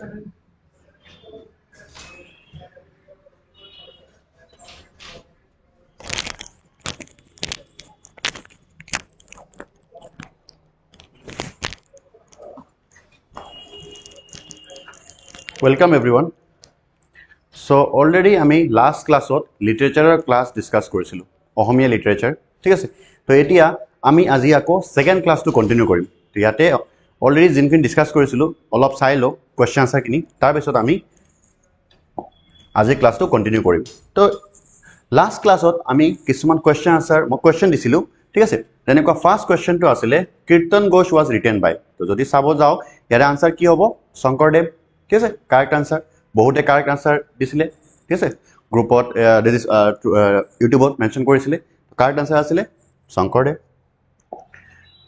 Welcome everyone. So already আমি last classত literature class discuss কৰিছিলো অসমীয়া literature ঠিক আছে তো এতিয়া আমি আজি আকৌ second class to continue কৰিম তো ইয়াতে already জিনখিনি discuss কৰিছিলো অলপ চাই লো question answer খিনি তাৰ পিছত আমি আজি class to continue কৰিম তো last classত আমি কিছুমান question answer মই question দিছিলো ঠিক আছে তেনেকুৱা first question to আছিলে কীৰ্তন ঘোষ was written by তো যদি চাব যাও ইয়াৰ answer কি হ'ব শংকৰদেৱ ঠিক আছে correct answer বহুতে correct answer দিছিলে ঠিক আছে গ্ৰুপত ইউটিউবত মেনশন কৰিছিলে correct answer আছিলে Sankardev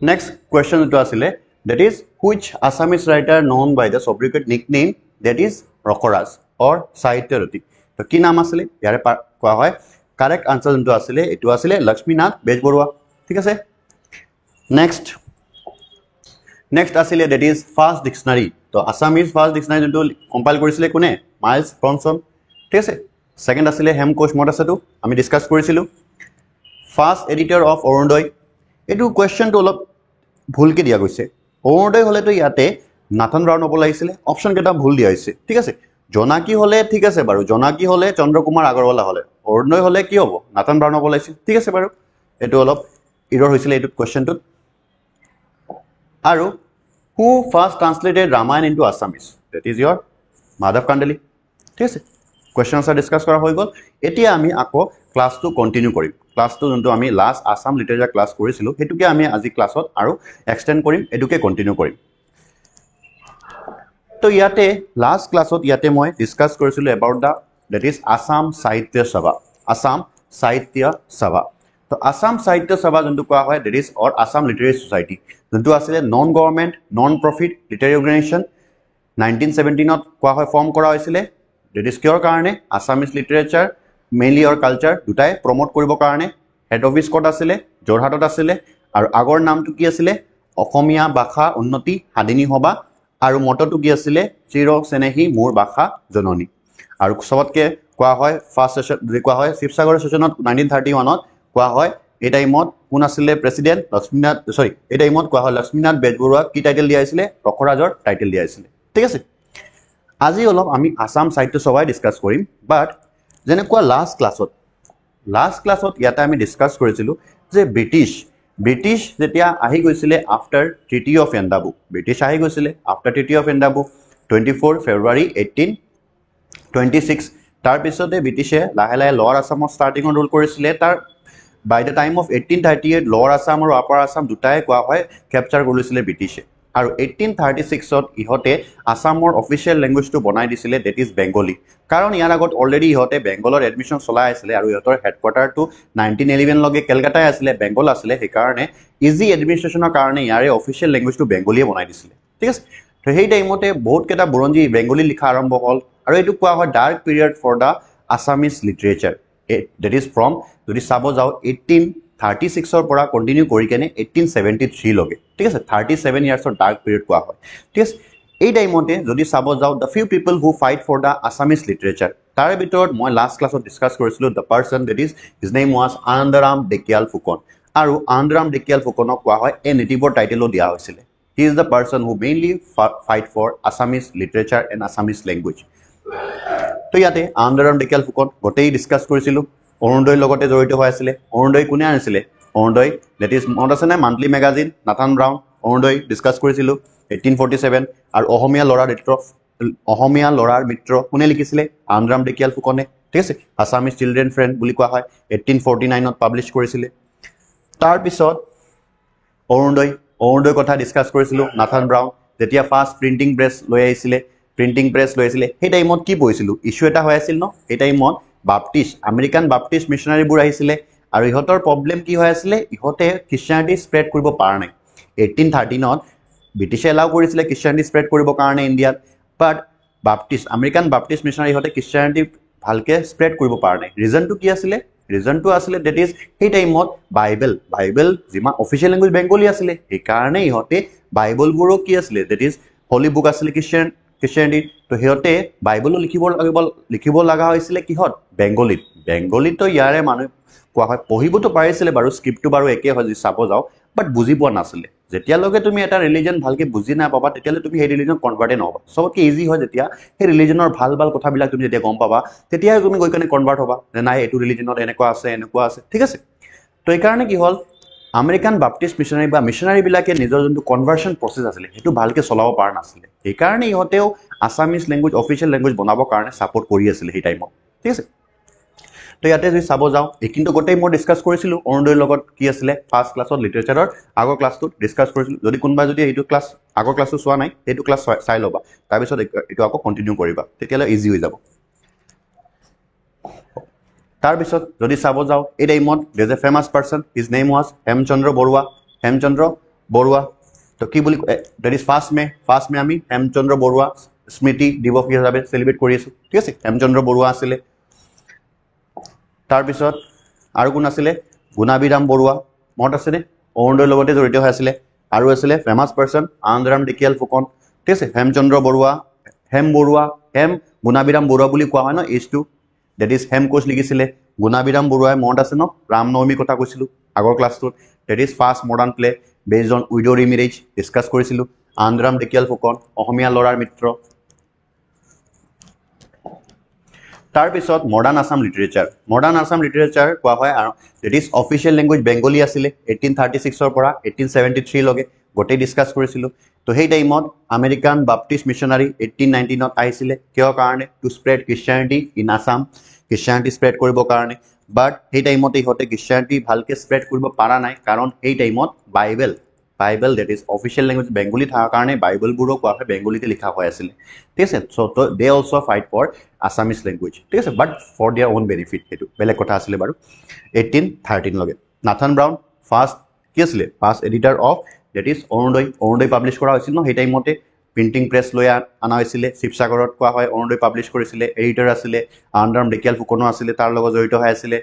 next question to asile that is which Assamese writer known by the sobriquet nickname that is Rokoras or Sahityaruti to ki naam asile yare koa hoy correct answer into asile etu asile Lakshminath Bejborua thik ase next asile that is first dictionary to Assamese first dictionary to compile korisile kone Miles Thomson thik ase second asile Hemkosh Motasetu ami discuss korisilu first editor of Orundoy etu question to olop ভুলকে দিয়া গৈছে অৰুণোদয় হলে তো ইয়াতে Nathan brown হ'ব লাগিছিল option কেটা ভুল দিয়া হৈছে ঠিক আছে জনাকি হলে ঠিক আছে বাৰু জনাকি হলে চন্দ্ৰকুমাৰ আগৰৱালা হলে অৰুণোদয় হলে কি হ'ব নাথন ব্ৰাউন হ'ব লাগিছিল ঠিক আছে বাৰু এটো অলপ এৰৰ হৈছিল এটো কোৱেশ্চনটো আৰু who first translated Ramayana into Assamese that is your Madhav Kandeli ঠিক আছে কোৱেশ্চন আনসাৰ ডিসকাস কৰা হৈ গল এতিয়া আমি আকৌ ক্লাস টু কন্টিনিউ কৰিম ক্লাস টু যোনটো আমি লাষ্ট আসাম লিটাৰেচাৰ ক্লাস কৰিছিলো হেতুকে আমি আজি ক্লাসত আৰু এক্সটেন্ড কৰিম এডুকে কন্টিনিউ কৰিম তো ইয়াতে লাষ্ট ক্লাসত ইয়াতে মই ডিসকাস কৰিছিলো about the that is Assam Sahitya Sabha তো আসাম সাহিত্য সভা যোনটো কোৱা হয় that is or Assam literary society যোনটো আছিল non government non profit literary organisation 1917 ত কোৱা হয় ফৰ্ম কৰা হৈছিল that is কিয়ৰ কাৰণে Assamese literature mainly or culture দুটাই প্ৰমোট কৰিব কাৰণে হেড অফিস কোড আছিলে জৰহাটত আছিলে আৰু আগৰ নামটো কি আছিলে অসমীয়া ভাষা উন্নতি সাদিনী সভা আৰু মটটো কি আছিলে চিৰ সেনেহি মোৰ ভাষা জননী আৰু সবতকে কোৱা হয় ফাৰ্স্ট সেশন কোৱা হয় শিৱসাগৰ সেশনত 1931 ত কোৱা হয় এই টাইমত কোন আছিলে প্ৰেসিডেন্ট লক্ষ্মীনাথ এই টাইমত কোৱা হয় লক্ষ্মীনাথ বেজবৰুৱা কি টাইটেল দিয়া হৈছিলে ৰখৰাজৰ টাইটেল দিয়া হৈছিলে ঠিক আছে আজি অলপ আমি আসাম সাহিত্য সভাই ডিসকাস কৰিম বাট যেনেকুৱা লাষ্ট ক্লাসত ইয়াতে আমি ডিসকাস কৰিছিলো যে ব্ৰিটিছ যেতিয়া আহি গৈছিলে আফটাৰ ট্ৰিটি অফ এন্ডাবু ব্ৰিটিছ আহি গৈছিলে আফটাৰ ট্ৰিটি অফ এন্ডাবু 24 ফেব্ৰুৱাৰী 1826 তাৰ পিছতে ব্ৰিটিছে লাহে লাহে লোৱাৰ আসামত ষ্টাৰ্টিং ৰুল কৰিছিলে তাৰ বাই দ্য টাইম অফ 1838 লোৱাৰ আসাম আৰু আপাৰ আসাম দুটাই কোৱা হয় ক্যাপচাৰ কৰিছিলে ব্ৰিটিছে আৰু 1836 ত ইহতে আসামৰ অফিচিয়েল ল্যাঙ্গুৱেজটো বনাই দিছিলে দ্যাট ইজ বেঙ্গলী কাৰণ ইয়াৰ আগত অলৰেডি ইহতে বেঙ্গলৰ এডমিশন চলাই আছিল আৰু ইহতৰ হেডকোৱাৰ্টাৰটো 1911 লগে কলকাতায় আছিল বেঙ্গল আছিল সেই কাৰণে ইজি এডমিনিষ্ট্ৰেচনৰ কাৰণে ইয়াৰে অফিচিয়েল ল্যাঙ্গুৱেজটো বেঙ্গলীয়ে বনাই দিছিলে ঠিক আছে তো সেই টাইমতে বহুত কেটা বুৰঞ্জী বেঙ্গলী লিখা আৰম্ভ হ'ল আৰু এটো কোৱা হয় dark period for the Assamese literature that is from যদি চাব যাও 1836 ৰ পৰা কন্টিনিউ কৰি কেনে 1873 লগে ঠিক আছে 37 ইয়াৰ্ছৰ ডাৰ্ক পিৰিয়ড কোৱা হয় ঠিক আছে এই টাইমতে যদি চাব যাও the few people who fight for the Assamese literature তাৰ ভিতৰত মই লাষ্ট ক্লাসত ডিসকাস কৰিছিলো the person that is his name was Anandaram Dhekial Phukan আৰু আনন্দৰাম ডেকিয়াল ফুকনক কোৱা হয় এ নেটিভৰ টাইটেলও দিয়া হৈছিল he is the person who mainly fight for Assamese literature and Assamese language তো ইয়াতে আনন্দৰাম ডেকিয়াল ফুকন গোটেই ডিসকাস কৰিছিলো অৰুণোদয়ৰ লগতে জড়িত হৈ আছিল অৰুণোদয় কোনে আনিছিলে অৰুণোদয় দ্যাট ইজ মনত আছে না monthly magazine Nathan Brown Arunodoi discuss কৰিছিলো 1847 আৰু অসমীয়া লৰাৰ মিত্ৰ কোনে লিখিছিলে আনন্দৰাম ডেকিয়াল ফুকনে ঠিক আছে আসামিজ চিলড্ৰেন ফ্ৰেণ্ড বুলি কোৱা হয় 1849 ত পাবলিশ কৰিছিলে তাৰ পিছত অৰুণোদয় কথা ডিসকাস কৰিছিলো নাথান ব্ৰাউন যেতিয়া ফাৰ্স্ট প্ৰিন্টিং প্ৰেছ লৈ আহিছিলে সেই টাইমত কি পঢ়িছিলো ইস্যু এটা হৈ আছিল ন এই টাইমত আমেৰিকান বাপ্টিষ্ট মিশনাৰীবোৰ আহিছিলে আৰু ইহতৰ প্ৰবলেম কি হৈ আছিল ইহতে খ্ৰীষ্টিয়ানিটি স্প্ৰেড কৰিব পৰা নাই 1813 ত ব্ৰিটিছে এলাউ কৰিছিলে খ্ৰীষ্টিয়ানিটি স্প্ৰেড কৰিবৰ কাৰণে ইণ্ডিয়াত বাট আমেৰিকান বাপ্টিষ্ট মিশনাৰী ইহতে খ্ৰীষ্টিয়ানিটি ভালকে স্প্ৰেড কৰিব পৰা নাই ৰিজনটো কি আছিল ৰিজনটো আছিল দ্যাট ইজ সেই টাইমত বাইবেল যিমা অফিচিয়েল ল্যাঙ্গুৱেজ বেঙ্গলী আছিল সেই কাৰণে ইহতে বাইবেলবোৰো কি আছিল দ্যাট ইজ হলি বুক আছিল খ্ৰীষ্টিয়ানিটি তো সিহঁতে বাইবলো লিখিব লগা হৈছিলে কিহত বেংগলীত তো ইয়াৰে মানুহ কোৱা হয় পঢ়িবতো পাৰিছিলে বাৰু স্ক্ৰিপ্টটো বাৰু একে হয় যদি চাব যাওঁ বাট বুজি পোৱা নাছিলে যেতিয়ালৈকে তুমি এটা ৰিলিজন ভালকে বুজি নাপাবা তেতিয়ালে তুমি সেই ৰিলিজন কনভাৰ্টে নহবা সবতকে ইজি হয় যেতিয়া সেই ৰিলিজনৰ ভাল কথাবিলাক তুমি যেতিয়া গম পাবা তেতিয়াই তুমি গৈ কেনে কনভাৰ্ট হবা যে নাই এইটো ৰিলিজনত এনেকুৱা আছে ঠিক আছে তো এইকাৰণে কি হ'ল আমেৰিকান বাপ্টিষ্ট মিছনাৰী বা মিছনাৰীবিলাকে নিজৰ যোনটো কনভাৰ্সন প্ৰচেছ আছিলে সেইটো ভালকে চলাব পৰা নাছিলে সেইকাৰণে ইহঁতেও আছামিজ লেংগুৱেজ অফিচিয়েল লেংগুৱেজ বনাবৰ কাৰণে ছাপোৰ্ট কৰি আছিলে সেই টাইমত ঠিক আছে তো ইয়াতে যদি চাব যাওঁ কিন্তু গোটেই মই ডিছকাছ কৰিছিলোঁ অৰুণোদয়ৰ লগত কি আছিলে ফাৰ্ষ্ট ক্লাছত লিটাৰেচাৰৰ আগৰ ক্লাছটোত ডিছকাছ কৰিছিলোঁ যদি কোনোবাই যদি এইটো ক্লাছ আগৰ ক্লাছটো চোৱা নাই সেইটো ক্লাছ চাই ল'বা তাৰপিছত এইটো আকৌ কণ্টিনিউ কৰিবা তেতিয়ালৈ ইজি হৈ যাব তাৰপিছত যদি চাব যাওঁ এই টাইমত there's a famous person his name was Hemchandra Barua তো কি বুলি দেট ইজ 1 মে আমি হেমচন্দ্ৰ বৰুৱা স্মৃতি দিৱস হিচাপে চেলিব্ৰেট কৰি আছোঁ ঠিক আছে হেমচন্দ্ৰ বৰুৱা আছিলে তাৰপিছত আৰু কোন আছিলে গুণাভিৰাম বৰুৱা মনত আছেনে অৰুণোদয়ৰ লগতে জড়িত হৈ আছিলে আৰু আছিলে ফেমাছ পাৰ্চন আনন্দৰাম ঢেকিয়াল ফুকন ঠিক আছে হেমচন্দ্ৰ বৰুৱা হেম গুণাভিৰাম বৰুৱা বুলি কোৱা হয় ন এইজটো দেট ইজ হেম কোচ লিখিছিলে গুণাভিৰাম বৰুৱাই মনত আছে ন ৰামনৱমীৰ কথা কৈছিলোঁ আগৰ ক্লাছটোত that is first modern play based on widow remarriage discuss কৰিছিলোঁ আনন্দৰাম ঢেকিয়াল ফুকন অসমীয়া ল'ৰাৰ মিত্ৰ তাৰপিছত মডাৰ্ণ আছাম লিটাৰেচাৰ কোৱা হয় that is official language Bengali আছিলে 1836 পৰা 1873 লগে গোটেই ডিছকাছ কৰিছিলোঁ তো সেই টাইমত আমেৰিকান বাপ্টিষ্ট মিছনাৰী 1819 আহিছিলে কিয় কাৰণে to spread Christianity in Assam Christianity spread কৰিবৰ কাৰণে বাট সেই টাইমতে ইহঁতে খ্ৰীষ্টিয়ানিটি ভালকে স্প্ৰেড কৰিব পৰা নাই কাৰণ সেই টাইমত Bible that is official language Bengali থকাৰ কাৰণে বাইবেলবোৰো কোৱা হয় বেংগলীতে লিখা হৈ আছিলে ঠিক আছে so' they also' fight for Assamese language ঠিক আছে but for their own benefit সেইটো বেলেগ কথা আছিলে বাৰু 1813 লগে Nathan Brown first editor of that is Arunodoi publish কৰা হৈছিল ন সেই টাইমতে প্ৰিণ্টিং প্ৰেছ লৈ অনা হৈছিলে শিৱসাগৰত কোৱা হয় অৰুণোদয় পাব্লিছ কৰিছিলে এডিটাৰ আছিলে আনন্দৰাম ঢেকিয়াল ফুকনো আছিলে তাৰ লগত জড়িত হৈ আছিলে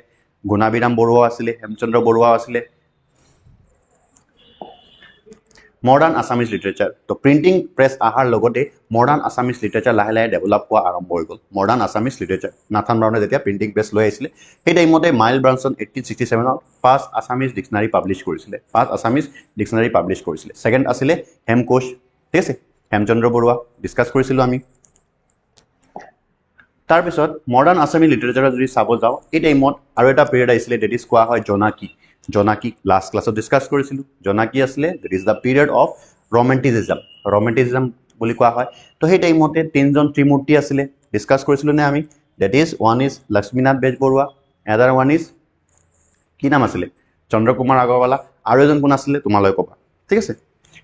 গুণাভিৰাম বৰুৱাও আছিলে হেমচন্দ্ৰ বৰুৱাও আছিলে মডাৰ্ণ আছামিজ লিটাৰেচাৰ তো প্ৰিণ্টিং প্ৰেছ অহাৰ লগতে মডাৰ্ণ আছামিজ লিটাৰেচাৰ লাহে লাহে ডেভেলপ হোৱা আৰম্ভ হৈ গ'ল মডাৰ্ণ আছামিজ লিটাৰেচাৰ নাথান ব্ৰাউনে যেতিয়া প্ৰিণ্টিং প্ৰেছ লৈ আহিছিলে সেই টাইমতে Miles Bronson 1867 first Assamese dictionary publish কৰিছিলে ছেকেণ্ড আছিলে হেম কোচ ঠিক আছে হেমচন্দ্ৰ বৰুৱা ডিছকাছ কৰিছিলোঁ আমি তাৰপিছত মডাৰ্ণ আছামিজ লিটাৰেচাৰত যদি চাব যাওঁ এই টাইমত আৰু এটা পিৰিয়ড আহিছিলে ডেট ইজ কোৱা হয় জোনাকী লাষ্ট ক্লাছত ডিছকাছ কৰিছিলোঁ জোনাকী আছিলে that is the period of romanticism বুলি কোৱা হয় তো সেই টাইমতে তিনিজন ত্ৰিমূৰ্তি আছিলে ডিছকাছ কৰিছিলোঁ নে আমি date is one is Lakshminath Bezbaroa other one is কি নাম আছিলে চন্দ্ৰকুমাৰ আগৰৱালা আৰু এজন কোন আছিলে তোমালৈ ক'বা ঠিক আছে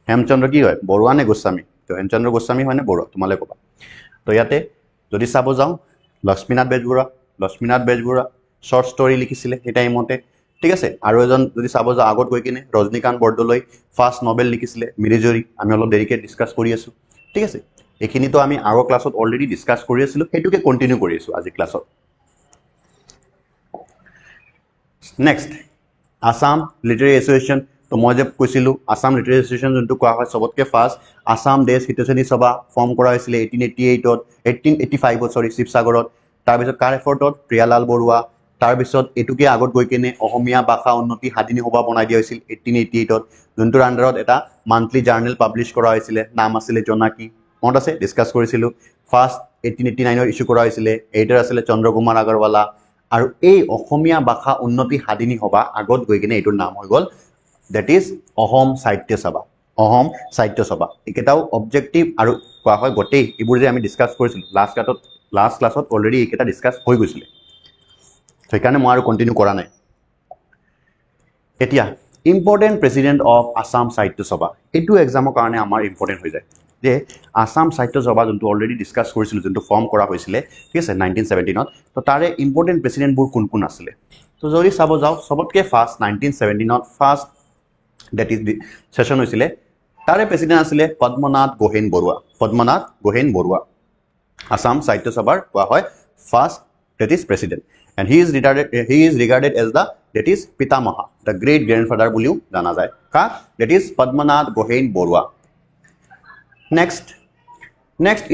হেমচন্দ্ৰ কি হয় বৰুৱা নে গোস্বামী তো হেমচন্দ্ৰ গোস্বামী হয় নে বৰুৱা তোমালৈ ক'বা তো ইয়াতে যদি চাব যাওঁ লক্ষ্মীনাথ বেজবৰুৱা শ্বৰ্ট ষ্টৰী লিখিছিলে সেই টাইমতে ঠিক আছে আৰু এজন যদি চাব যাওঁ আগত গৈ কিনে ৰজনীকান্ত বৰদলৈ ফাৰ্ষ্ট নভেল লিখিছিলে মিৰিজৰী আমি অলপ দেৰিকৈ ডিছকাছ কৰি আছোঁ ঠিক আছে এইখিনিতো আমি আগৰ ক্লাছত অলৰেডি ডিছকাছ কৰি আছিলোঁ সেইটোকে কণ্টিনিউ কৰি আছোঁ আজি ক্লাছত নেক্সট আছাম লিটাৰী এছ'চিয়েশ্যন তো মই যে কৈছিলোঁ আছাম লিটাৰী এছ'চিয়েশ্যন যোনটো কোৱা হয় চবতকৈ ফাৰ্ষ্ট আছাম দেশ হিতৈষণী সভা ফৰ্ম কৰা হৈছিলে 1885 শিৱসাগৰত তাৰপিছত কাৰ এফৰ্টত প্ৰিয়ালাল বৰুৱা তাৰপিছত এইটোকে আগত গৈ কিনে অসমীয়া ভাষা উন্নতি সাধিনী সভা বনাই দিয়া হৈছিল 1888 যোনটোৰ আণ্ডাৰত এটা মান্থলি জাৰ্নেল পাব্লিছ কৰা হৈছিলে নাম আছিলে জোনাকী মনত আছে ডিছকাছ কৰিছিলোঁ ফাৰ্ষ্ট 1889 ইছ্যু কৰা হৈছিলে এডিটাৰ আছিলে চন্দ্ৰকুমাৰ আগৰৱালা আৰু এই অসমীয়া ভাষা উন্নতি সাধিনী সভা আগত গৈ কিনে এইটোৰ নাম হৈ গ'ল দেট ইজ অসম সাহিত্য সভা এইকেইটাও অবজেক্টিভ আৰু কোৱা হয় গোটেই এইবোৰ যে আমি ডিছকাছ কৰিছিলোঁ লাষ্ট ক্লাছত অলৰেডি এইকেইটা ডিছকাছ হৈ গৈছিলে সেইকাৰণে মই আৰু কণ্টিনিউ কৰা নাই এতিয়া important president of Assam Sahitya সভা এইটো এক্সামৰ কাৰণে আমাৰ ইম্পৰ্টেণ্ট হৈ যায় যে আছাম সাহিত্য সভা যোনটো অলৰেডি ডিছকাছ কৰিছিলোঁ যোনটো ফৰ্ম কৰা হৈছিলে ঠিক আছে 1917 তো তাৰে ইম্পৰ্টেণ্ট প্ৰেচিডেণ্টবোৰ কোন আছিলে তো যদি চাব যাওঁ চবতকৈ first 1917 first date is session হৈছিলে তাৰে প্ৰেচিডেণ্ট আছিলে পদ্মনাথ গোহেন বৰুৱা আছাম সাহিত্য সভাৰ কোৱা হয় first date is president and he is regarded as the that is pitamaha the great grandfather বুলিও জানা যায় কাক that is Padmanath Gohain Borua next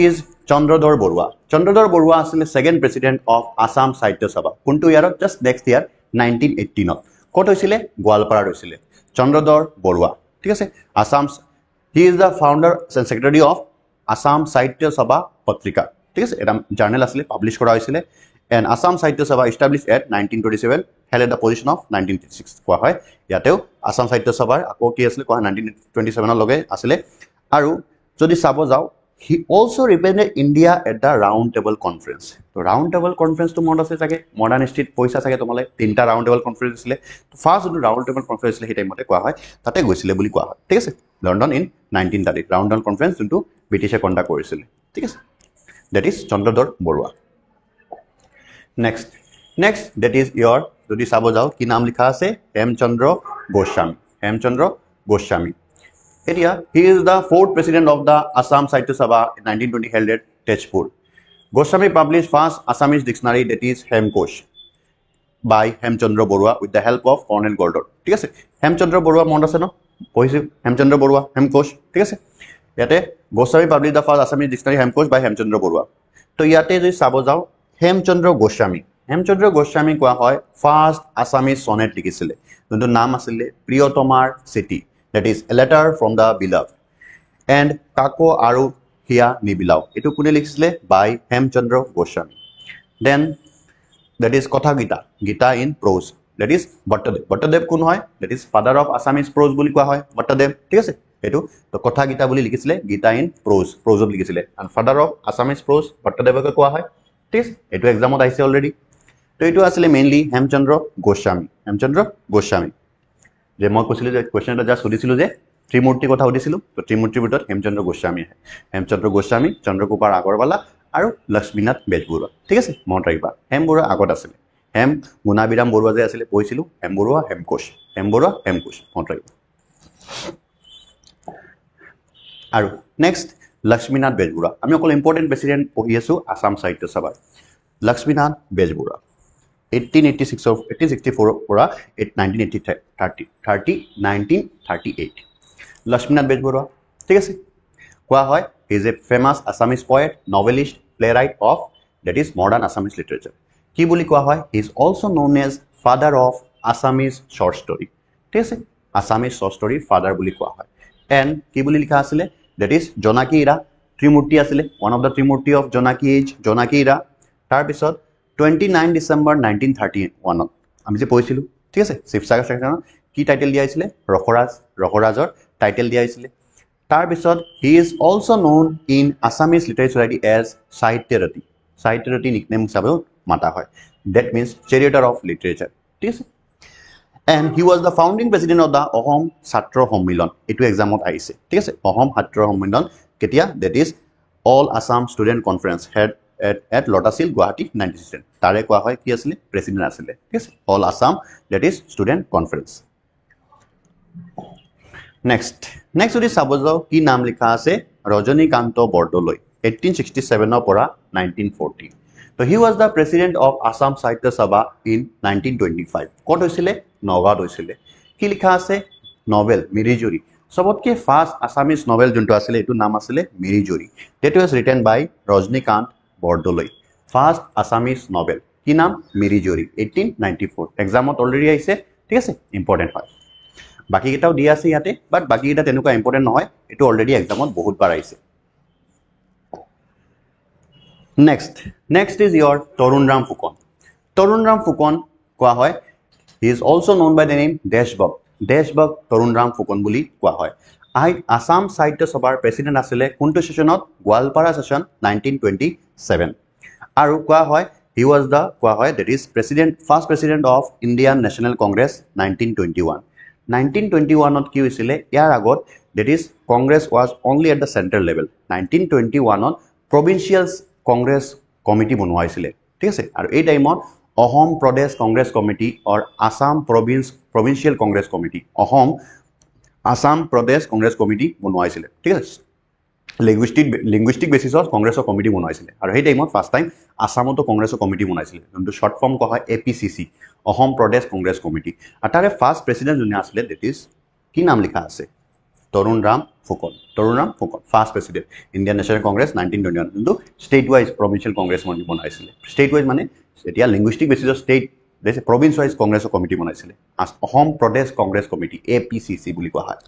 is Chandradhar Borua. Chandradhar Borua asile second president of Assam Sahitya Sabha. Kuntu year just next year 1918. Kot hoisile Gwalpara hoisile. Chandradhar Borua. ঠিক আছে Assam he is the founder and secretary of Assam Sahitya Sabha Patrika. ঠিক আছে এটা journal আসলে publish করা হয়েছিল and Assam Sahitya Sabha established at 1927 held at the position of 1936 কোৱা হয় ইয়াতেও Assam Sahitya Sabha আকৌ কি আছিল কোৱা 1927 লগে আসলে আৰু যদি চাব যাও he also represented India at the round table conference তো round table conference তো মনত আছে চাগে মডার্ন হিস্ট্রিত পইচা চাগে তোমালে তিনটা round table conference আছিল তো ফার্স্ট round table conference আছিল সেই টাইমতে কোৱা হয় তাতে গৈছিলে বুলি কোৱা হয় ঠিক আছে London in 1930 round table conference যোনটো ব্ৰিটিছে কন্ডাক্ট কৰিছিল ঠিক আছে that is Chandradhar Borua next that is your jodi sabo jao ki naam likha ase Hemchandra Goswami etia he is the fourth president of the Assam Sahitya Sabha in 1920 held at Tezpur Goswami published first Assamese dictionary that is Hemkosh by Hemchandra Borua with the help of Cornell Gordon ঠিক আছে Hemchandra Borua মনত আছে ন পঢ়িছে Hemchandra Borua Hemkosh ঠিক আছে ইয়াতে Goswami published the first Assamese dictionary Hemkosh by Hemchandra Borua তো ইয়াতে যদি চাব যাও Hemchandra Goswami কোৱা হয় ফাৰ্স্ট আসামিজ সনেট লিখিছিলে যোনটো নাম আছিল প্ৰিয়তমাৰ city that is a letter from the beloved and Kako aru hiya nibilau etu kune likhile by Hemchandra Goswami then that is Kotha Gita in prose that is Bhattadev kun hoy that is father of Assamese prose boli kowa hoy Bhattadev ঠিক আছে etu to Kotha Gita boli likhile Gita in prose likhile and father of Assamese prose Bhattadev ke kowa hoy ঠিক আছে etu exam ot aise already to etu asile mainly Hemchandra Goswami যে মই কৈছিলো যে question এটা just সুধিছিলো যে ত্ৰিমূৰ্তি কথা সুধিছিলো তো ত্ৰিমূৰ্তিৰ ভিতৰত Hemchandra Goswami আহে Hemchandra Goswami চন্দ্ৰকুমাৰ আগৰৱালা আৰু লক্ষ্মীনাথ বেজবৰুৱা ঠিক আছে মনত ৰাখিবা হেম বৰুৱা আগত আছিল হেম গুণাবিৰাম বৰুৱা যে আছিল কৈছিলো হেম বৰুৱা হেমকোষ মনত ৰাখিবা আৰু নেক্সট লক্ষ্মীনাথ বেজবৰুৱা আমি অকল ইম্পৰ্টেন্ট প্ৰেসিডেন্ট পঢ়ি আছো আসাম সাহিত্য সভাৰ লক্ষ্মীনাথ বেজবৰুৱা 1864 পৰা 1938 Lakshminath Bejborua ঠিক আছে কোৱা হয় he is a famous Assamese poet novelist playwright of that is modern Assamese literature কি বুলি কোৱা হয় he is also known as father of Assamese short story ঠিক আছে Assamese short story father বুলি কোৱা হয় and কি বুলি লিখা আছিল that is Jonaki Ira Trimurti আছিল one of the trimurti of Jonaki Ira তাৰ পিছত 29 December 1931 আমি যে পঢ়িছিলো ঠিক আছে শিৱসাগৰ সেকশন কি টাইটেল দিয়া হৈছিল ৰখৰাজৰ টাইটেল দিয়া হৈছিল তাৰ পিছত he is also known in Assamese literary society as Sahityarati nickname হিচাপে মাতা হয় that means charioteer of literature ঠিক আছে and he was the founding president of the Ahom Chhatra Sammilon etu exam ot aise ঠিক আছে Ahom Chhatra Sammilon ketia that is all Assam student conference had at Lotasil Guwahati 1967 tare koa hoy ki asile president asile ঠিক আছে all Assam that is student conference next jodi sabojo ki naam likha ase Rajanikanto Bordoloi 1867 pora 1940 so he was the president of Assam Sahitya Sabha in 1925 kot hoisile Nogat hoisile ki likha ase novel Mirijori sobotke first Assamese novel junto asile etu naam asile Mirijori that was written by Rajnikant Bordoloi first Assamese novel ki naam Mirijori 1894 exam ot already aise ঠিক আছে important হয় বাকি এটাও দিয়া আছে ইয়াতে বাট বাকি এটা তেনুকা ইম্পৰ্টেন্ট নহয় এটো অলৰেডি এক্সামত বহুত বাৰ আইছে next is your Torun Ram Fukonn কোৱা হয় he is also known by the name Deshbhakt Torun Ram Fukonn বুলি কোৱা হয় Assam Sahitya Sabhar president asile kuntu sessionot Gwalpara session 1927 আৰু কোৱা হয় he was the কোৱা হয় that is first president of Indian National Congress 1921 ot কি হৈছিলে ইয়াৰ আগত that is Congress was only at the central level 1921 ot provincial Congress committee বনোৱা হৈছিলে ঠিক আছে আৰু এই টাইমত Ahom Pradesh Congress Committee or Assam Provincial Congress Committee Assam Pradesh Congress Committee বনোৱা হৈছিলে ঠিক আছে linguistic basis of Congress Committee বনোৱা হৈছিলে আৰু এই টাইমত ফাৰ্স্ট টাইম আসামতো Congress Committee বনাইছিলে যোনটো শৰ্ট ফৰ্ম কোৱা হয় APCC Ahom Pradesh Congress Committee আৰু তাৰে ফাৰ্স্ট প্ৰেসিডেন্ট জুনি আছিল that is কি নাম লিখা আছে Tarun Ram Phukan first president Indian National Congress 1921 কিন্তু ষ্টেট ৱাইজ প্ৰভিন্সিয়েল কংগ্ৰেছ বনাইছিলে ষ্টেট ৱাইজ মানে এতিয়া লিংগুইষ্টিক বেচিছত ষ্টেট প্ৰভিন্স ৱাইজ কংগ্ৰেছৰ কমিটি বনাইছিলে অসম প্ৰদেশ কংগ্ৰেছ কমিটি APCC বুলি কোৱা হয়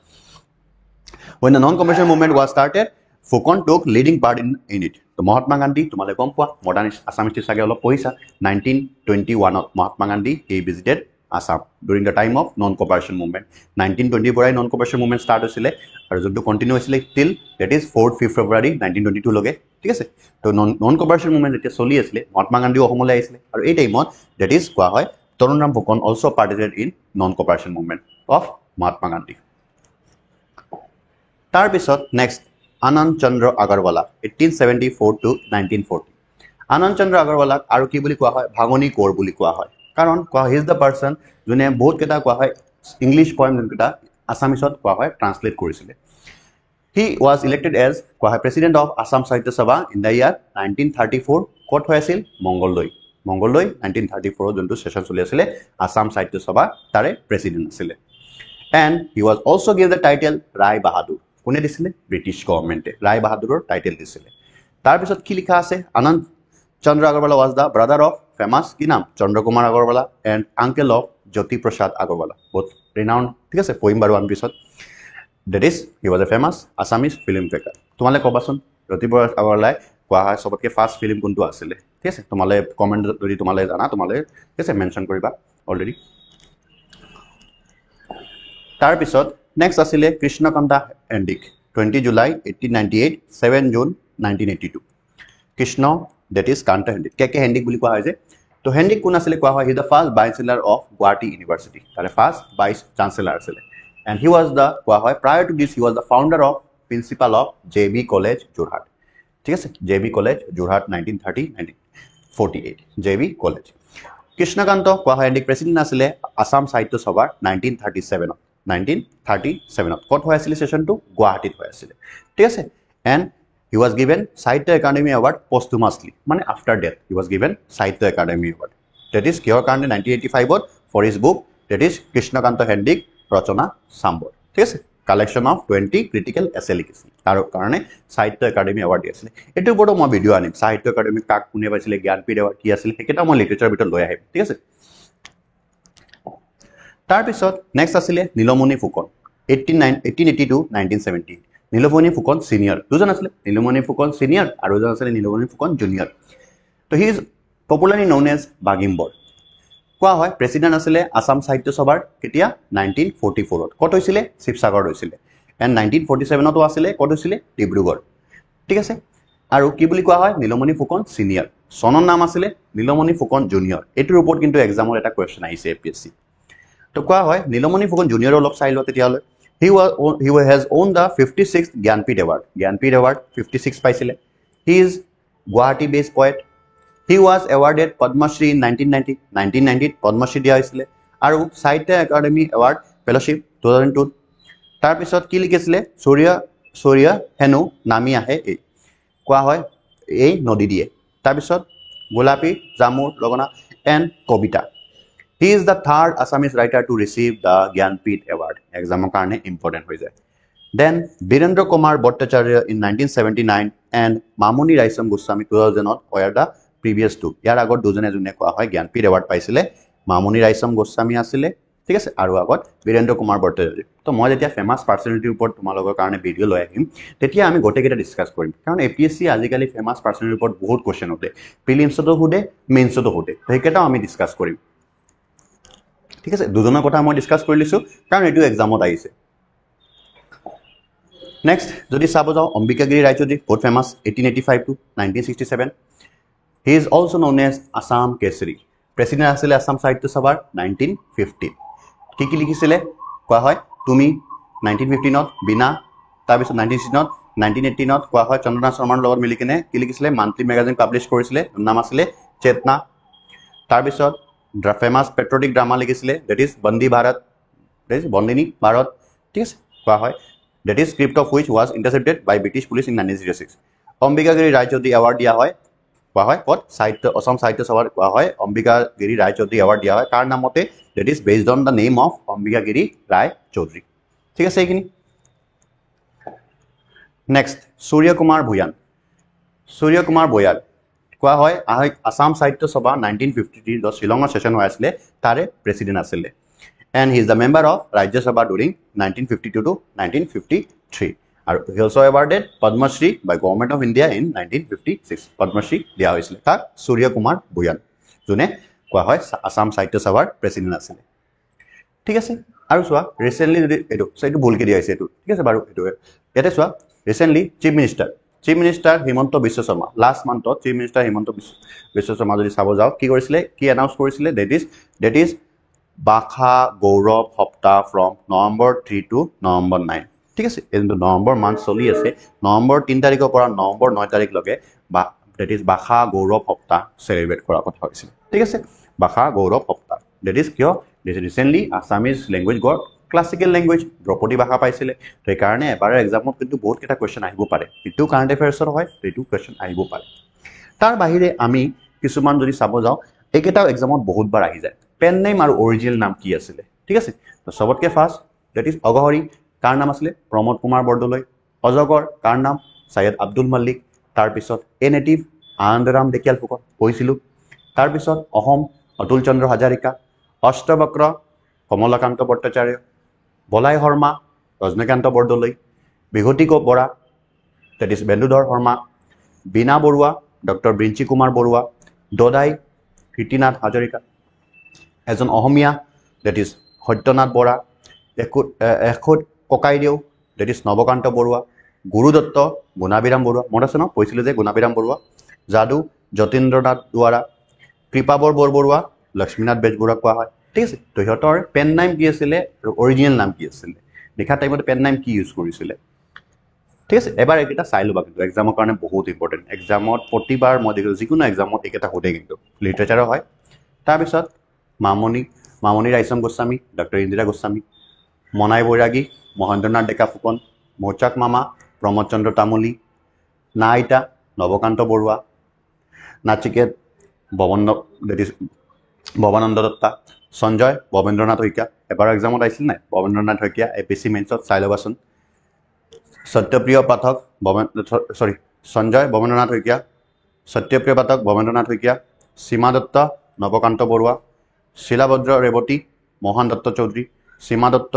when the non-commercial movement was started Fucon took leading part in it তো মহাত্মা গান্ধী তোমালে গম পোৱা মডাৰ্ন আসাম হিষ্ট্ৰী সাগে অলপ পঢ়িছা 1921 Mahatma Gandhi he visited Assam during the time of non-cooperation movement 1920 পৰাই non-cooperation movement start হৈছিলে আৰু যোনটো কন্টিনিউ হৈছিলে till that is 4th 5th February 1922 লগে ঠিক আছে তো non-cooperation movement যেতিয়া চলি আছিল মহাত্মা গান্ধী অসমলৈ আহিছিল আৰু এই টাইমত that is কোৱা হয় তৰুণ Ram Phukan also participated in non-cooperation movement of Mahatma Gandhi তাৰ পিছত next Anand Chandra Agarwala 1874 to 1940 Anand Chandra Agarwala আৰু কি বুলি কোৱা হয় ভাগনি কোৰ বুলি কোৱা হয় কাৰণ কোৱা he is the person যোনে বহুত কেটা কোৱা হয় ইংলিশ পয়েম কেটা আসামিছত কোৱা হয় ট্ৰান্সলেট কৰিছিলে he was elected as কোৱা হয় president of Assam Sahitya Sabha in the year 1934 কত হৈছিল মংগলদৈ 1934 যোনটো সেশন চলি আছিল Assam Sahitya Sabha তাৰে প্ৰেসিডেন্ট আছিল and he was also given the title Rai Bahadur কোনে দিছিলে ব্ৰিটিছ গভৰ্ণমেণ্টে ৰায় বাহাদুৰৰ টাইটেল দিছিলে তাৰ পিছত কি লিখা আছে আনন্দ চন্দ্ৰ Agarwala was the brother of famous কি নাম Chandra Kumar Agarwala and uncle of Jyoti Prasad Agarwala both renowned ঠিক আছে পঢ়িম বাৰু আমি পিছত that is he was a famous Assamese film maker তোমালে কবাচোন জ্যোতি প্ৰসাদ আগৰৱালাই কোৱা হয় সবতকে ফাৰ্ষ্ট ফিল্ম কোনটো আছিলে ঠিক আছে তোমালে কমেন্ট যদি তোমালে জানা তোমালে ঠিক আছে মেনশন কৰিবা অলৰেডি তাৰ পিছত next asile Krishnakanta Hendik 20 July 1898 7 June 1982 Krishna that is Kanta Hendik KK Hendik বুলি কোৱা হয় যে তো Hendik কোন asile কোৱা হয় he is the first vice chancellor of Guwahati University তাৰে first vice chancellor asile and he was the কোৱা হয় prior to this he was the founder of principal of JB College Jorhat ঠিক আছে JB College Jorhat 1930 1948 JB College Krishnakanta কোৱা হয় Hendik president asile Assam Sahitya Sabha 1937 1937 কত হৈ আছিল সেশনটো গুৱাহাটীত হৈ আছিল ঠিক আছে and he was given Sahitya Academy Award posthumously মানে after death he was given Sahitya Academy Award that is কিহৰ কাৰণে 1985 for his book that is Krishnakanta Hendik ৰচনা সাম্বৰ ঠিক আছে collection of 20 critical essay লিখিছিল তাৰ কাৰণে Sahitya Academy Award দিছিল এটো ওপৰত মই ভিডিও আনিম Sahitya Academy কাক কোনে পাইছিল জ্ঞানপীঠ এৱাৰ্ড কি আছিল হেকেটা মই লিটাৰেচাৰ ভিতৰত লৈ আহিম ঠিক আছে তাৰ পিছত নেক্সট আছিল নীলমণি ফুকন 1882 1970 নীলমণি ফুকন সিনিয়ৰ দুজন আছিল নীলমণি ফুকন সিনিয়ৰ আৰু দুজন আছিল নীলমণি ফুকন জুনিয়ৰ তো he is popularly known as Bagmibar কোৱা হয় প্ৰেসিডেন্ট আছিল আসাম সাহিত্য সভাৰ কেতিয়া 1944 ত কত হৈছিল শিৱসাগৰত হৈছিল এণ্ড 1947 তো আছিল কত হৈছিল ডিব্ৰুগড় ঠিক আছে আৰু কি বুলি কোৱা হয় নীলমণি ফুকন সিনিয়ৰ সনৰ নাম আছিল নীলমণি ফুকন জুনিয়ৰ এটোৰ ওপৰত কিন্তু এক্সামৰ এটা কোৱেশ্চন আহিছে APSC তো কোৱা হয় নীলমণি ফুকন জুনিয়ৰ অলপ চাই লও তেতিয়ালে he has owned the 56th Gyanpith Award 56 পাইছিলে he is Guwahati based poet he was awarded Padma Shri in 1990 Padma Shri দিয়া হৈছিল আৰু Sahitya Academy Award fellowship 2002 তাৰ পিছত কি লিখিছিলে সূৰ্য হেনু নামি আহে এই কোৱা হয় এই নদী দিয়ে তাৰ পিছত গোলাপী জামুৰ লগনা and Kavita He is the third Assamese writer to receive the Gyanpith Award. Exam karne important hoy jay. Then Birendra Kumar Bhattacharya in 1979 and Mamuni Raisam Goswami 2000 were the previous two. Yar agot dujone june koa hoy Gyanpith Award paisile. Mamuni Raisam Goswami asile. ঠিক আছে আৰু আগত বীৰেন্দ্ৰ কুমাৰ বৰ্তাচাৰ্য তো মই যেতিয়া famous পাৰ্সনালিটিৰ ওপৰত তোমালোকৰ কাৰণে ভিডিও লৈ আহিম তেতিয়া আমি গোটেইকেইটা ডিসকাস কৰিম কাৰণ APSC আজিকালি ফেমাস পাৰ্সনালিটিৰ ওপৰত বহুত কোৱেশ্চন উঠে প্ৰিলিমছতো হুদে মেইনছতো হুদে তো হেকেটা আমি ডিসকাস কৰিম ঠিক আছে দুজনৰ কথা মই ডিসকাস কৰি লিছো কাৰণ এটো এক্সামত আহিছে নেক্সট যদি চাব যাও অম্বিকাগিৰি ৰায়চৌধুৰী বহুত famous 1885 to 1967 he is also known as Assam Kesari president আছিল আসাম সাহিত্য সভাৰ 1950 কি লিখিছিলে কোৱা হয় তুমি 1915 ত বিনা তাৰ পিছত 1916 ত 1918 ত কোৱা হয় চন্দ্ৰনাথ শৰ্মাৰ লগত মিলি কিনে কি লিখিছিলে মান্থলি ম্যাগাজিন পাবলিশ কৰিছিলে নাম আছিল চেতনা তাৰ পিছত famous patriotic drama লিখিছিলে that is Bandi Bharat that is Bandini Bharat ঠিক আছে কোৱা হয় that is script of which was intercepted by British police in 1906 Ambikagiri Roychowdhury award দিয়া হয় কোৱা হয় কত সাহিত্য অসম সাহিত্য সভাৰ কোৱা হয় অম্বিকাগিৰি ৰায়চৌধুৰী award দিয়া হয় কাৰ নামতে that is based on the name of Ambikagiri Roychowdhury ঠিক আছে এইখিনি নেক্সট সূৰ্য কুমাৰ ভূঞান সূৰ্য কুমাৰ ভূঞান কোৱা হয় আসাম সাহিত্য সভা 1953 শ্বিলঙৰ সেশন হৈ আছিলে তাৰে প্ৰেসিডেন্ট আছিলে and he is the member of Rajya Sabha during 1952 to 1953 and he also awarded Padma Shri by Government of India in 1956 Padma Shri দিয়া হৈছিল তাক সূৰ্য কুমাৰ ভূঞান যোনে কোৱা হয় আসাম সাহিত্য সভাৰ প্ৰেসিডেন্ট আছিলে ঠিক আছে আৰু চোৱা ৰিসেন্টলি যদি এটো ভুলকে দিয়া হৈছে এটো ঠিক আছে বাৰু এটো ইয়াতে চোৱা recently chief minister Himanta Biswa Sarma last মান্থত চিফ মিনিষ্টাৰ হিমন্ত বিশ্ব শৰ্মা যদি চাব যাও কি কৰিছিলে কি এনাউন্স কৰিছিলে that is বাখা গৌৰৱ সপ্তাহ ফ্ৰম নৱেম্বৰ 3 to নৱেম্বৰ 9 ঠিক আছে কিন্তু নৱেম্বৰ মান্থ চলি আছে নৱেম্বৰ 3 তাৰিখৰ পৰা নৱেম্বৰ 9 তাৰিখ লগে that is বাখা গৌৰৱ সপ্তাহ সেলিব্ৰেট কৰা কথা হৈছিল ঠিক আছে বাখা গৌৰৱ সপ্তাহ that is কিয় recently Assamese language got classical language Draupadi ভাষা পাইছিলে তো এই কাৰণে এবাৰৰ এক্সামত কিন্তু বহুত কেটা কোৱেশ্চন আহিব পাৰে ইটো কাৰেন্ট এফেয়াৰ্ছৰ হয় ইটো কোৱেশ্চন আহিব পাৰে তাৰ বাহিৰে আমি কিছুমান যদি চাব যাও একেটাও এক্সামত বহুত বাৰ আহি যায় পেন নেম আৰু অৰিজিনাল নাম কি আছিল ঠিক আছে তো সবতকে ফাৰ্স্ট that is অগহৰি কাৰ নাম আছিল প্ৰমোদ কুমাৰ বৰদলৈ অজগৰ কাৰ নাম সৈয়দ আব্দুল মালিক তাৰ পিছত এ নেটিভ আনন্দৰাম ডেকিয়াল ফুকন কৈছিলো তাৰ পিছত অহম অতুল চন্দ্ৰ হাজাৰিকা অষ্টবক্ৰ কমলাকান্ত ভট্টাচাৰ্য বলাই শৰ্মা ৰজনীকান্ত বৰদলৈ বিভূতি বৰা that is বেন্দুধৰ শৰ্মা বিনা বৰুৱা ডক্টৰ ব্ৰিঞ্চি কুমাৰ বৰুৱা দদাই কীৰ্তিনাথ হাজৰিকা এজন অহমিয়া that is সত্যনাথ বৰা এখুদ ককাইদেউ that is নৱকান্ত বৰুৱা গুৰু দত্ত গুণাবিৰাম বৰুৱা মনত আছে ন কৈছিল যে গুণাবিৰাম বৰুৱা যাদু যতীন্দ্ৰনাথ দুৱাৰা কৃপাবৰ বৰবৰুৱা লক্ষ্মীনাথ বেজবৰুৱা কোৱা হয় ঠিক আছে তো ইহঁতৰ পেন নাম কি আছিল আৰু অৰিজিনাল নাম কি আছিল লিখা টাইমত পেন নাম কি ইউজ কৰিছিল ঠিক আছে এবাৰ এটা চাই লবা কিন্তু এক্সামৰ কাৰণে বহুত ইম্পৰ্টেন্ট এক্সামত প্ৰতিবাৰ মই দেখো যিকোনো এক্সামত এটা হোদে কিন্তু লিটাৰেচাৰৰ হয় তাৰ পিছত মামনি ৰাইচম গোস্বামী ডক্টৰ ইন্দিৰা গোস্বামী মনাই বৈৰাগী মহেন্দ্ৰনাথ ডেকা ফুকন মৌচাক মামা প্ৰমোদ চন্দ্ৰ তামুলী নাইতা নৱকান্ত বৰুৱা নাচিকেত ভৱানন্দ দত্তা সঞ্জয় ভৱেন্দ্ৰনাথ শইকীয়া এবাৰ এক্সামত আহিছিল নাই ভৱেন্দ্ৰনাথ শইকীয়া এপিএসসি মেইনছত চাই লবাচোন সত্যপ্ৰিয় পাঠক সঞ্জয় ভৱেন্দ্ৰনাথ শইকীয়া সত্যপ্ৰিয় পাঠক ভৱেন্দ্ৰনাথ শইকীয়া সীমা দত্ত নৱকান্ত বৰুৱা শিলাভদ্ৰ ৰেৱতী মোহন দত্ত চৌধুৰী সীমা দত্ত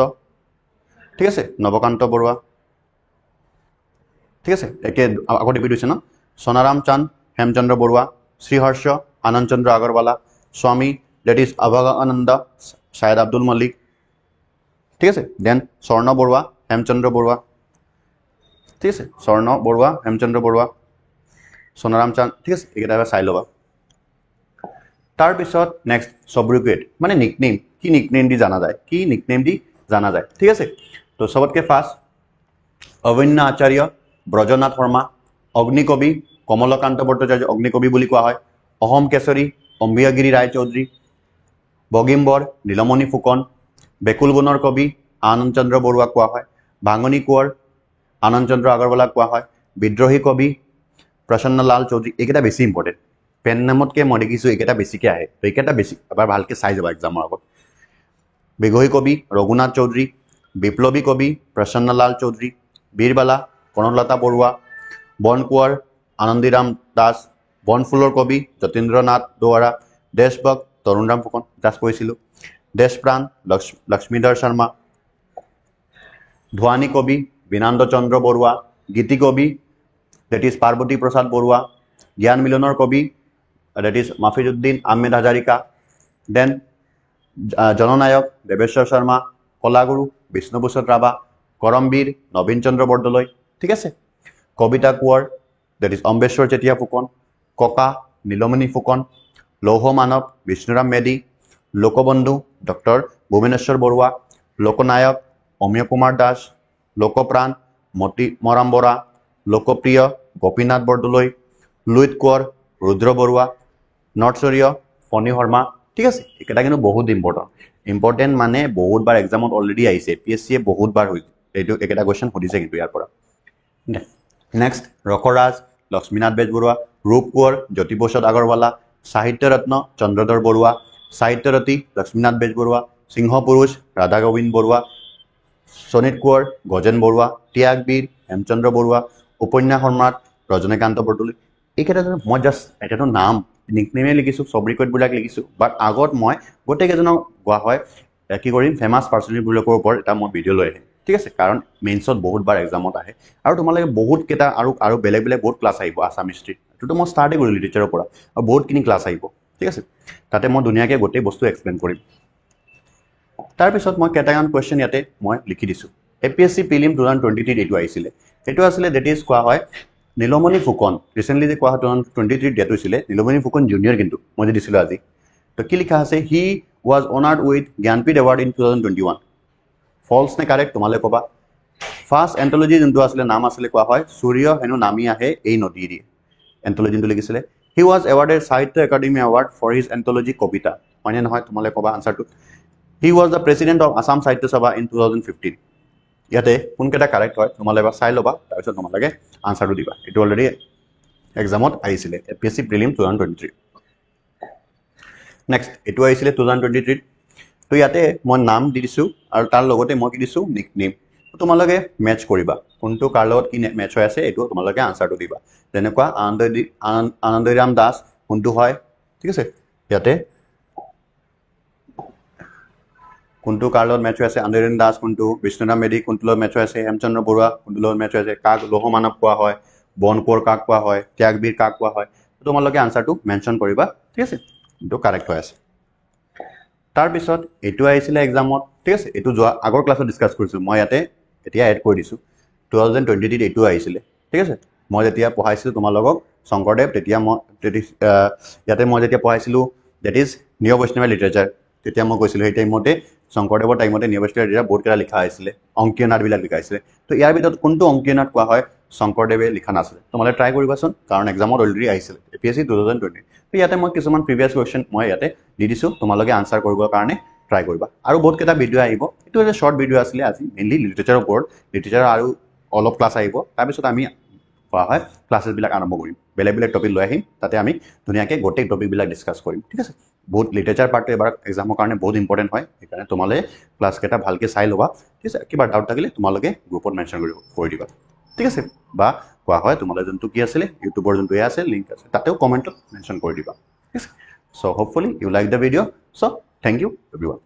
ঠিক আছে নৱকান্ত বৰুৱা ঠিক আছে একে আগত ডিপি দিছে ন সোনাৰাম চান্দ হেমচন্দ্ৰ বৰুৱা শ্ৰীহৰ্ষ আনন্দ চন্দ্ৰ আগৰৱালা স্বামী that is অভগানন্দ সৈয়দ আব্দুল মালিক ঠিক আছে দেন স্বৰ্ণ বৰুৱা হেমচন্দ্ৰ বৰুৱা ঠিক আছে স্বৰ্ণ বৰুৱা হেমচন্দ্ৰ বৰুৱা সোনাৰাম চান্দ ঠিক আছে এইকেইটা চাই ল'বা তাৰ পিছত নেক্সট সব্ৰিকুৱেট মানে নিকনেম কি নিকনেম দি জানা যায় ঠিক আছে তো সবতকে ফাৰ্স্ট অভিন্ন আচাৰ্য ব্ৰজনাথ শৰ্মা অগ্নিকবি কমলকান্ত ভট্টাচাৰ্য অগ্নিকবি বুলি কোৱা হয় অহম কেশৰী অম্বিয়াগিৰি ৰায় চৌধুৰী বগিম্বৰ নীলমণি ফুকন বেকুল গুণৰ কবি আনন্দ চন্দ্ৰ বৰুৱা কোৱা হয় ভাঙনি কোঁৱৰ আনন্দ চন্দ্ৰ আগৰৱালা কোৱা হয় বিদ্ৰোহী কবি প্ৰসন্নলাল চৌধুৰী এইকেইটা বেছি ইম্পৰ্টেণ্ট পেন নামতকৈ মই দেখিছোঁ এইকেইটা বেছিকৈ আহে তো এইকেইটা বেছি এবাৰ ভালকৈ চাই যাবা এক্সামৰ আগত বিগহী কবি ৰঘুনাথ চৌধুৰী বিপ্লৱী কবি প্ৰসন্নলাল চৌধুৰী বীৰবালা কনকলতা বৰুৱা বন কোঁৱৰ আনন্দীৰাম দাস বনফুলৰ কবি যতীন্দ্ৰনাথ দুৱাৰা দেশভক্ত তৰুণৰাম ফুকন জাষ্ট কৈছিলোঁ দেশপ্ৰাণ লক্ষ্মীধৰ শৰ্মা ধ্বনি কবি বিনন্দ চন্দ্ৰ বৰুৱা গীতি কবি that is পাৰ্বতী প্ৰসাদ বৰুৱা জ্ঞান মিলনৰ কবি that is Mafizuddin Ahmed Hazarika then জননায়ক দেৱেশ্বৰ শৰ্মা কলাগুৰু বিষ্ণুপ্ৰসাদ ৰাভা কৰমবীৰ নবীন চন্দ্ৰ বৰদলৈ ঠিক আছে কবিতা কোঁৱৰ that is অম্বেশ্বৰ চেতিয়া ফুকন ককা নীলমণি ফুকন লৌহ মানৱ বিষ্ণুৰাম মেধি লোকবন্ধু ডক্টৰ ভুৱনেশ্বৰ বৰুৱা লোকনায়ক অমীয় কুমাৰ দাস লোকপ্ৰাণ মতি মৰাম বৰা লোকপ্ৰিয় গোপীনাথ বৰদলৈ লুইত কোঁৱৰ ৰুদ্ৰ বৰুৱা নৰ্থচৰীয় ফণী শৰ্মা ঠিক আছে এইকেইটা কিন্তু বহুত ইম্পৰ্টেণ্ট মানে বহুতবাৰ এক্সামত অলৰেডি আহিছে এপিএসসিয়ে বহুতবাৰ হৈছে এইটো একেটা কুৱেশ্যন সুধিছে কিন্তু ইয়াৰ পৰা নেক্সট ৰসৰাজ লক্ষ্মীনাথ বেজবৰুৱা ৰূপ কোঁৱৰ জ্যোতিপ্ৰসাদ আগৰৱালা সাহিত্য ৰত্ন চন্দ্ৰধৰ বৰুৱা সাহিত্যৰতী লক্ষ্মীনাথ বেজবৰুৱা সিংহ পুৰুষ ৰাধা গোবিন্দ বৰুৱা সনিত কোঁৱৰ গজেন বৰুৱা ত্যাগবীৰ হেমচন্দ্ৰ বৰুৱা উপন্যাস সম্ৰাট ৰজনীকান্ত বৰদলৈ এইকেইটা মই জাষ্ট এটাতো নাম নিকনেমে লিখিছোঁ চব ৰিকৰ্ডবিলাক লিখিছোঁ বাট আগত মই গোটেইকেইজনক কোৱা হয় কি কৰিম ফেমাছ পাৰ্চনেলিটিবিলাকৰ ওপৰত এটা মই ভিডিঅ' লৈ আহিম ঠিক আছে কাৰণ মেইনছত বহুতবাৰ এক্সামত আহে আৰু তোমালোকে বহুতকেইটা আৰু বেলেগ বেলেগ বহুত ক্লাছ আহিব আছাম হিষ্ট্ৰী এইটোতো মই ষ্টাৰ্টেই কৰিলোঁ লিটাৰেচাৰৰ পৰা আৰু বহুতখিনি ক্লাছ আহিব ঠিক আছে তাতে মই ধুনীয়াকৈ গোটেই বস্তু এক্সপ্লেইন কৰিম তাৰপিছত মই কেইটামান কুৱেশ্যন ইয়াতে মই লিখি দিছোঁ APSC প্ৰিলিম 2023 এইটো আহিছিলে এইটো আছিলে ডেট ইজ কোৱা হয় নীলমণি ফুকন ৰিচেণ্টলি যে কোৱা হয় 2023 ডেট হৈছিলে নীলমণি ফুকন জুনিয়ৰ কিন্তু মই যে দিছিলোঁ আজি তো কি লিখা আছে he was honoured with Jnanpith award in 2021 ফলছ নে কাৰেক্ট তোমালোকে ক'বা ফাৰ্ষ্ট এন্থোলজি যোনটো আছিলে নাম আছিলে কোৱা হয় সূৰ্য হেনো নামি আহে এই নদীৰে এন্থোলজিটো লিখিছিলে he was awarded Sahitya Akademi award for his anthology কবিতা হয়নে নহয় তোমালোকে ক'বা আনচাৰটো he was the president of Assam Sahitya Sabha in 2015 ইয়াতে কোনকেইটা কাৰেক্ট হয় তোমালোকে এবাৰ চাই ল'বা তাৰপিছত তোমালোকে আনচাৰটো দিবা এইটো অলৰেডি এক্সামত আহিছিলে APSC প্ৰিলিম 2023 নেক্সট এইটো আহিছিলে 2023 তো ইয়াতে মই নাম দি দিছোঁ আৰু তাৰ লগতে মই কি দিছোঁ নিকনেম তোমালোকে মেচ কৰিবা কোনটো কাৰ লগত কি মেচ হৈ আছে এইটো তোমালোকে আনচাৰটো দিবা যেনেকুৱা আনন্দৰাম দাস কোনটো হয় ঠিক আছে ইয়াতে কোনটো কাৰ লগত মেচ হৈ আছে আনন্দৰাম দাস কোনটো বিষ্ণুৰাম মেধি কোনটো লগত মেচ হৈ আছে হেমচন্দ্ৰ বৰুৱা কোনটো লগত মেচ হৈ আছে কাক লৌহ মানৱ কোৱা হয় বন কোঁৱৰ কাক কোৱা হয় ত্যাগবীৰ কাক কোৱা হয় তোমালোকে আনচাৰটো মেনশ্যন কৰিবা ঠিক আছে এইটো কাৰেক্ট হৈ আছে তাৰপিছত এইটো আহিছিলে এক্সামত ঠিক আছে এইটো যোৱা আগৰ ক্লাছত ডিছকাছ কৰিছোঁ মই ইয়াতে এতিয়া এড কৰি দিছোঁ 2023 এইটো আহিছিলে ঠিক আছে মই যেতিয়া পঢ়াইছিলোঁ তোমালোকক শংকৰদেৱ তেতিয়া মই ইয়াতে মই যেতিয়া পঢ়াইছিলোঁ ডেট ইজ নিউ বৈষ্ণৱ লিটাৰেচাৰ তেতিয়া মই কৈছিলোঁ সেই টাইমতে শংকৰদেৱৰ টাইমতে নিউ বৈষ্ণৱ লিটাৰেচাৰ বহুতকেইটা লিখা হৈছিলে অংকীয় নাটবিলাক লিখা হৈছিলে তো ইয়াৰ ভিতৰত কোনটো অংকীয় নাট কোৱা হয় শংকৰদেৱে লিখা নাছিলে তোমালোকে ট্ৰাই কৰিবাচোন কাৰণ এক্সামত অলৰেডি আহিছিলে APSC 2020 তো ইয়াতে মই কিছুমান প্ৰিভিয়াছ কুৱেশ্যন মই ইয়াতে দি দিছোঁ তোমালোকে আনচাৰ কৰিবৰ কাৰণে ট্ৰাই কৰিবা আৰু বহুতকেইটা ভিডিঅ' আহিব এইটো এটা শ্বৰ্ট ভিডিঅ' আছিলে আজি মেইনলি লিটাৰেচাৰৰ ওপৰত লিটাৰেচাৰ আৰু অলপ ক্লাছ আহিব তাৰপিছত আমি কোৱা হয় ক্লাছেছবিলাক আৰম্ভ কৰিম বেলেগ বেলেগ টপিক লৈ আহিম তাতে আমি ধুনীয়াকৈ গোটেই টপিকবিলাক ডিছকাছ কৰিম ঠিক আছে বহুত লিটাৰেচাৰ পাৰ্টটো এবাৰ এক্সামৰ কাৰণে বহুত ইম্পৰ্টেণ্ট হয় সেইকাৰণে তোমালোকে ক্লাছকেইটা ভালকৈ চাই ল'বা ঠিক আছে কিবা ডাউট থাকিলে তোমালোকে গ্ৰুপত মেনশ্যন কৰি দিবা ঠিক আছে বা কোৱা হয় তোমালোকে যোনটো কি আছিলে ইউটিউবৰ যোনটো এয়া আছে লিংক আছে তাতেও কমেণ্টত মেনশ্যন কৰি দিবা ঠিক আছে so' hopefully you like the video' so' thank you everyone